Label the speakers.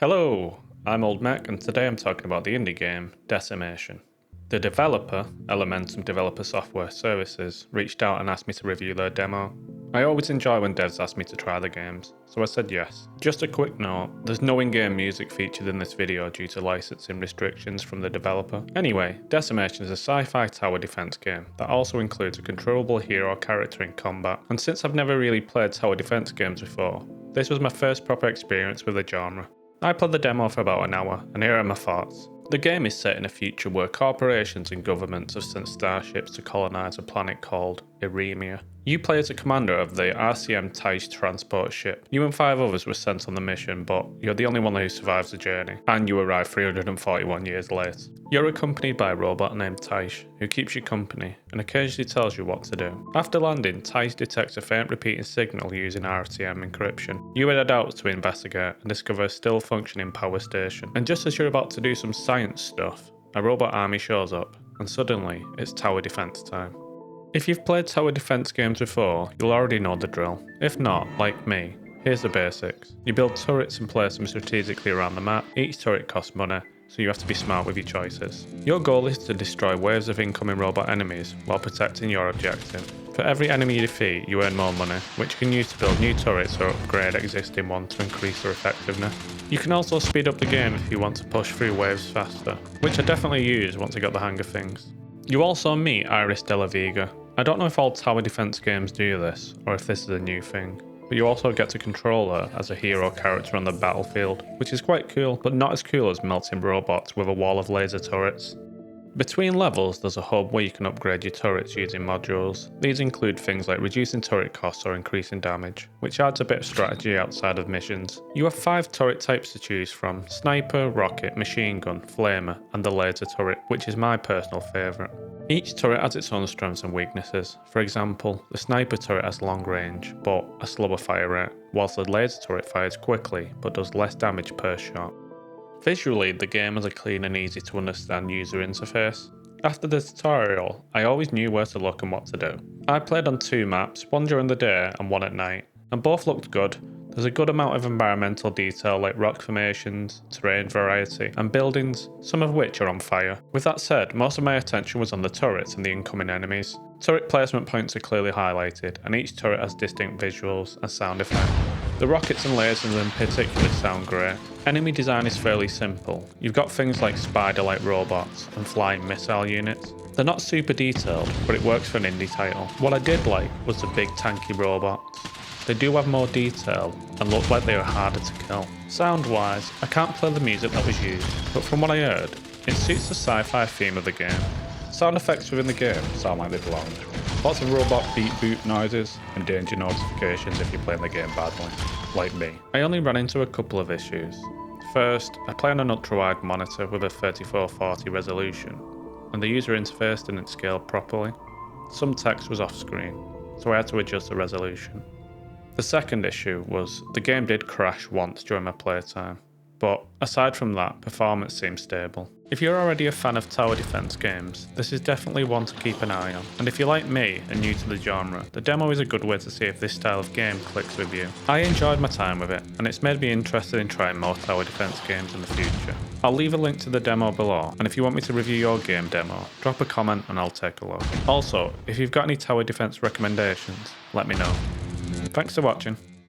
Speaker 1: Hello, I'm Old Mac and today I'm talking about the indie game Decimation. The developer, Elementum Developer Software Services, reached out and asked me to review their demo. I always enjoy when devs ask me to try the games, so I said yes. Just a quick note, there's no in-game music featured in this video due to licensing restrictions from the developer. Anyway, Decimation is a sci-fi tower defense game that also includes a controllable hero character in combat, and since I've never really played tower defense games before, this was my first proper experience with the genre. I played the demo for about an hour, and here are my thoughts. The game is set in a future where corporations and governments have sent starships to colonize a planet called Eremia. You play as a commander of the RCM Taish transport ship. You and 5 others were sent on the mission, but you're the only one who survives the journey, and you arrive 341 years late. You're accompanied by a robot named Taish, who keeps you company and occasionally tells you what to do. After landing, Taish detects a faint repeating signal using RTM encryption. You head out to investigate and discover a still functioning power station. And just as you're about to do some science stuff, a robot army shows up, and suddenly it's tower defense time. If you've played tower defense games before, you'll already know the drill. If not, like me, here's the basics. You build turrets and place them strategically around the map. Each turret costs money, so you have to be smart with your choices. Your goal is to destroy waves of incoming robot enemies while protecting your objective. For every enemy you defeat, you earn more money, which you can use to build new turrets or upgrade existing ones to increase their effectiveness. You can also speed up the game if you want to push through waves faster, which I definitely used once I got the hang of things. You also meet Iris de la Vega. I don't know if all tower defense games do this, or if this is a new thing, but you also get to control her as a hero character on the battlefield, which is quite cool, but not as cool as melting robots with a wall of laser turrets. Between levels, there's a hub where you can upgrade your turrets using modules. These include things like reducing turret costs or increasing damage, which adds a bit of strategy outside of missions. You have 5 turret types to choose from: sniper, rocket, machine gun, flamer, and the laser turret, which is my personal favourite. Each turret has its own strengths and weaknesses. For example, the sniper turret has long range, but a slower fire rate, whilst the laser turret fires quickly, but does less damage per shot. Visually, the game has a clean and easy to understand user interface. After the tutorial, I always knew where to look and what to do. I played on 2 maps, one during the day and one at night, and both looked good. There's a good amount of environmental detail like rock formations, terrain variety, and buildings, some of which are on fire. With that said, most of my attention was on the turrets and the incoming enemies. Turret placement points are clearly highlighted, and each turret has distinct visuals and sound effects. The rockets and lasers in particular sound great. Enemy design is fairly simple. You've got things like spider-like robots and flying missile units. They're not super detailed, but it works for an indie title. What I did like was the big tanky robots. They do have more detail and look like they are harder to kill. Sound-wise, I can't play the music that was used, but from what I heard, it suits the sci-fi theme of the game. Sound effects within the game sound like they belong. Lots of robot beep boop noises and danger notifications if you're playing the game badly, like me. I only ran into a couple of issues. First, I play on an ultra-wide monitor with a 3440 resolution, and the user interface didn't scale properly. Some text was off screen, so I had to adjust the resolution. The second issue was the game did crash once during my playtime, but aside from that, performance seemed stable. If you're already a fan of tower defense games, this is definitely one to keep an eye on. And if you're like me and new to the genre, the demo is a good way to see if this style of game clicks with you. I enjoyed my time with it, and it's made me interested in trying more tower defense games in the future. I'll leave a link to the demo below, and if you want me to review your game demo, drop a comment and I'll take a look. Also, if you've got any tower defense recommendations, let me know. Thanks for watching.